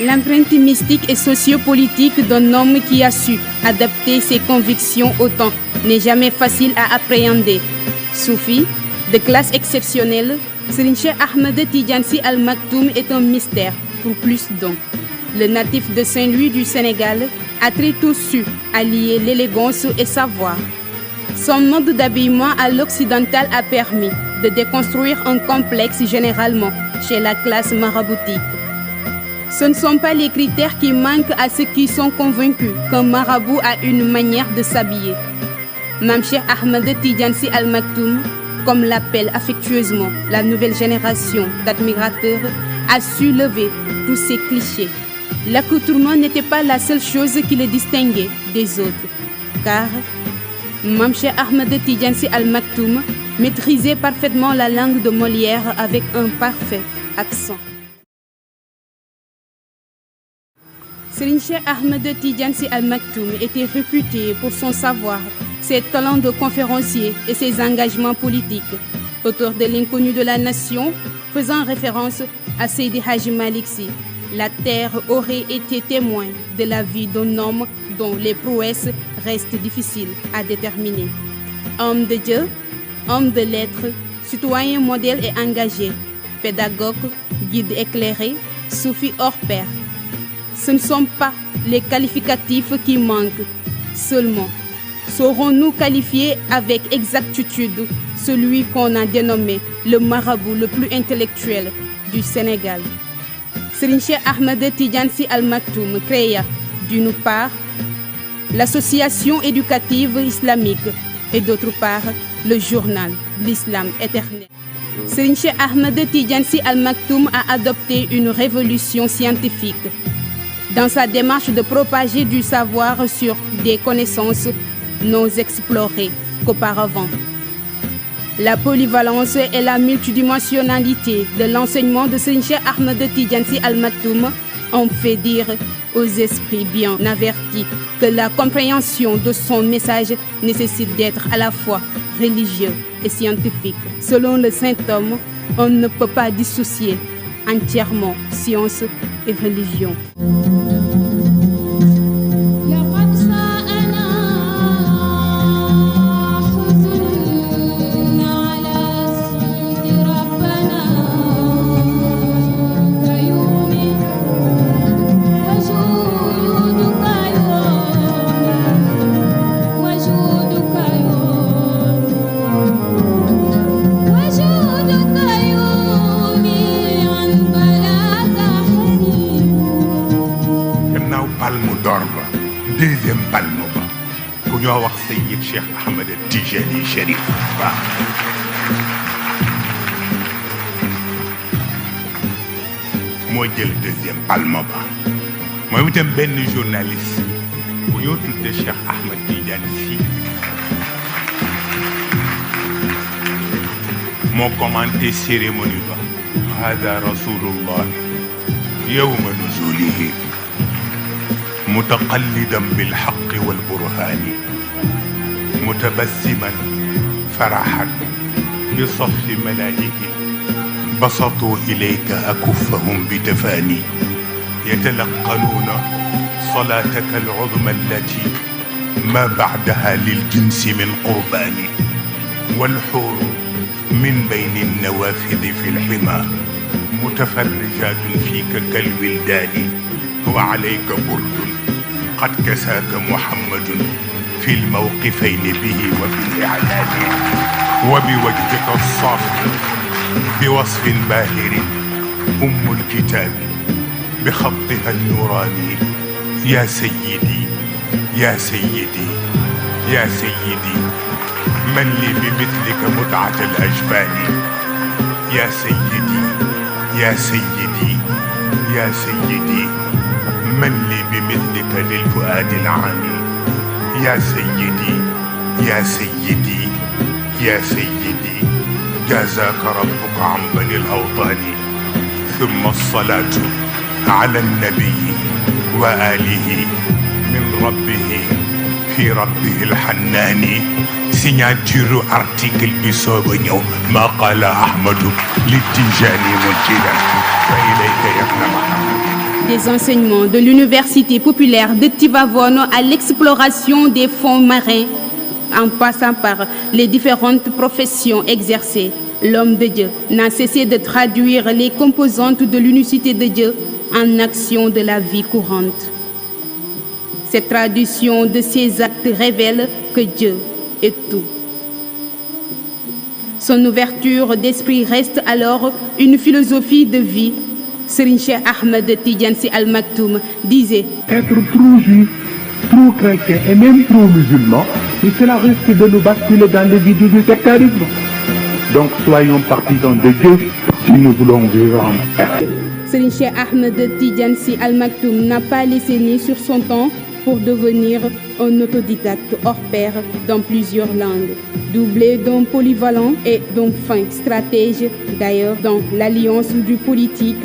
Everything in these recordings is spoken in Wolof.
L'empreinte mystique et sociopolitique d'un homme qui a su adapter ses convictions au temps n'est jamais facile à appréhender. Soufi, de classe exceptionnelle, Serigne Cheikh Ahmed Tidiane Sy Al Maktoum est un mystère pour plus d'un. Le natif de Saint-Louis du Sénégal a très tôt su allier l'élégance et savoir. Son mode d'habillement à l'occidental a permis de déconstruire un complexe généralement chez la classe maraboutique. Ce ne sont pas les critères qui manquent à ceux qui sont convaincus qu'un marabout a une manière de s'habiller. Mame Cheikh Ahmed Tidiane Sy Al Maktoum, comme l'appelle affectueusement la nouvelle génération d'admirateurs, a su lever tous ces clichés. L'accoutrement n'était pas la seule chose qui le distinguait des autres, car Mame Cheikh Ahmed Tidiane Sy Al Maktoum maîtrisait parfaitement la langue de Molière avec un parfait accent. Serigne Cheikh Ahmed Tidiane Sy Al Maktoum était réputé pour son savoir, ses talents de conférencier et ses engagements politiques. Auteur de l'Inconnu de la Nation, faisant référence à Seydi Hadji Malick Sy, la terre aurait été témoin de la vie d'un homme dont les prouesses restent difficiles à déterminer. Homme de Dieu, homme de lettres, citoyen modèle et engagé, pédagogue, guide éclairé, soufi hors pair. Ce ne sont pas les qualificatifs qui manquent, seulement saurons-nous qualifier avec exactitude celui qu'on a dénommé le marabout le plus intellectuel du Sénégal. Serigne Cheikh Ahmed Tidiane Sy Al Maktoum créa d'une part l'association éducative islamique et d'autre part le journal L'Islam éternel. Serigne Cheikh Ahmed Tidiane Sy Al Maktoum a adopté une révolution scientifique dans sa démarche de propager du savoir sur des connaissances non explorées qu'auparavant. La polyvalence et la multidimensionnalité de l'enseignement de Serigne Cheikh Ahmed Tidiane Sy Al Maktoum ont fait dire aux esprits bien avertis que la compréhension de son message nécessite d'être à la fois religieux et scientifique. Selon le saint homme, on ne peut pas dissocier entièrement science et religion. deuxième palme ba ku ñoo wax Seyyid Cheikh Ahmed Tijani Chérif waaw moo jël deuxième palme ba mooy itam benn journaliste bu ñoo tudde Cheikh Ahmed Tidiane Sy moo commenté cérémonie ba hada rasulullah yawma nuzulihi متقلدا بالحق والبرهان متبسما فرحا بصف ملائكه بسطوا إليك أكفهم بتفاني يتلقنون صلاتك العظمى التي ما بعدها للجنس من قربان والحور من بين النوافذ في الحمى متفرجات فيك كالولدان وعليك برد قد كساك محمد في الموقفين به وفي الإعلان وبوجهك الصافي بوصف باهر أم الكتاب بخطها النوراني يا سيدي يا سيدي يا سيدي من لي بمثلك متعة الأجفان يا سيدي يا سيدي يا سيدي من لي بمثلك للفؤاد العاني يا سيدي يا سيدي يا سيدي جازاك ربك عن بني الأوطان ثم الصلاة على النبي وآله من ربه في ربه الحنان signature article bi sooba ñëw ما قال أحمد للتجاني منشدا فإليك يا ابن محمد Des enseignements de l'université populaire de Tivaouane à l'exploration des fonds marins, en passant par les différentes professions exercées, l'homme de Dieu n'a cessé de traduire les composantes de l'unicité de Dieu en action de la vie courante. Cette traduction de ces actes révèle que Dieu est tout. Son ouverture d'esprit reste alors une philosophie de vie. Serigne Cheikh Ahmed Tidiane Sy Al Maktoum disait: être trop juif, trop chrétien et même trop musulman, et cela risque de nous basculer dans le vide du sectarisme. Donc soyons partisans de Dieu si nous voulons vivre en paix. Serigne Cheikh Ahmed Tidiane Sy Al Maktoum n'a pas laissé ni sur son temps pour devenir un autodidacte hors pair dans plusieurs langues, doublé d'un polyvalent et d'un fin stratège, d'ailleurs dans l'alliance du politique,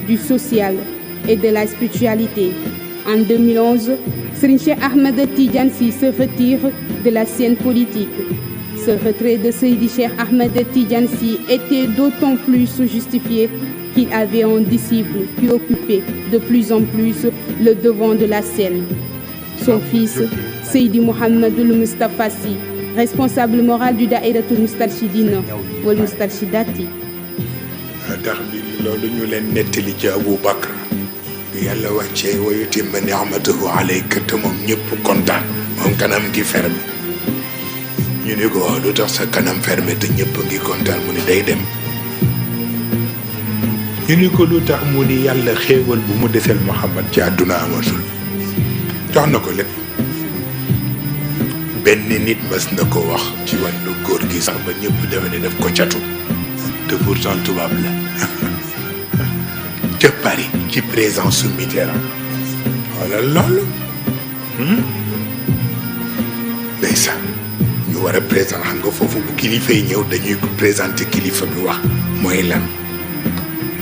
du social et de la spiritualité. En 2011, Serigne Cheikh Ahmed Tidiane Sy se retire de la scène politique. Ce retrait de Seydi Cheikh Ahmed Tidiane Sy était d'autant plus justifié qu'il avait un disciple qui occupait de plus en plus le devant de la scène. Son fils, Seydi Mouhamadul Moustapha Sy, responsable moral du Daïratul Moustarchidina wal Moustarchidati. tax bi loolu ñu leen nettali ci Abou Bakr bi yàlla wàccee wa yutimma ni'matahu alayka te moom ñëpp kontaan moom kanam gi fermé ñu ne ko waaw lu tax sa kanam fermé te ñëpp ngi kontaan mu ni day dem ñu ni ko lu tax mu ni yàlla xéewal bu mu desel Muhammad ci àdduna amatul jox na ko lépp benn nit mas na ko wax ci wàllu góor gi sax ba ñëpp defe ne daf ko catu te pourtant tubaab la ca Paris ci présence su Mitterrand wala loolu ndeysaan ñu war a présent xam nga foofu bu kilifa yi ñëw dañuy présenté kilifa bi wax mooy lan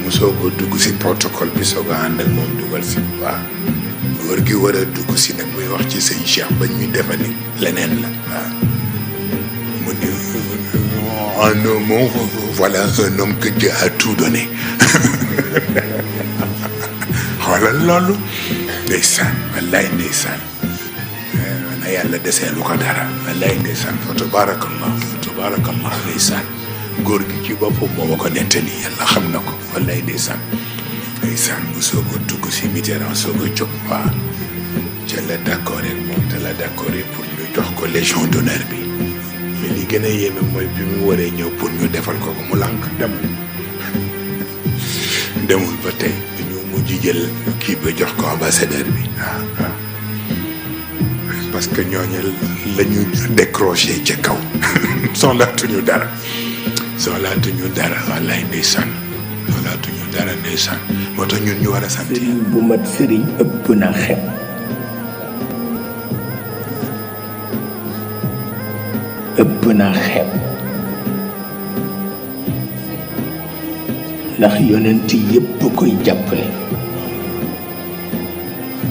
mu soog a dugg si protocole bi soog a ànd ak moom dugal si waaw góor gi war a dugg si nag muy wax ci sëñ Cheikh ba ñuy defa ni leneen la waaw mu ni en un mot voilà un homme que Dieu a tout donné xoolal loolu ndeysaan wallaay ndeysaan na yàlla deseelu ko dara wallaay ndeysaan fa tabarakallah ndeysaan góor gi ci boppam moo ma ko nettali yàlla xam na ko wallaay ndeysaan mu soog a dugg si Mitterrand soog a jóg waaw ca la d'accord rek moom te la d'accord pour ñu jox ko légion d'honneur bi mais li gën a yéeme mooy bi mu waree ñëw pour ñu defal ko mu lànk demul ba tey ñu mujj jël kii ba jox ko ambassadeur bi waaw parce que ñooñu la ñu décroché ca kaw soxlaatuñu dara wallaay ndeysaan soxlaatuñu dara ndeysaan moo tax ñun ñu war a sant sëriñ bu mat sëriñ ëpp na xeeb ndax yonent yépp koy jàppale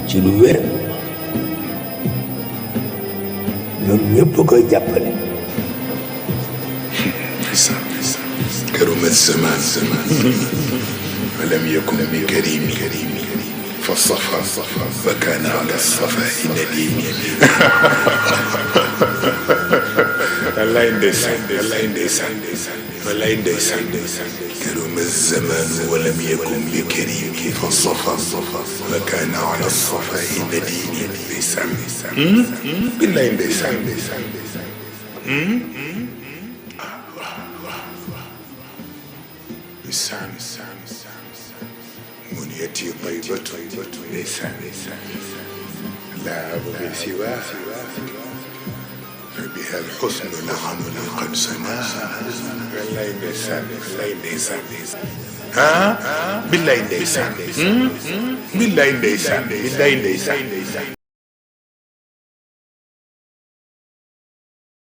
ci lu wér ñoom ñépp koy jàppale كرم الزمان ولم يكن بكريم فصفى وكان على الصفاء نديم والله ndeysaan كرم الزمان ولم يكن بكريم فصفى وكان على الصفاء نديم ndeysaan بالله ndeysaan منيتي طيبة لسان لا أبغي سواه فبها الحسن لعمري قد سنا بالله نيسان ها بالله نيسان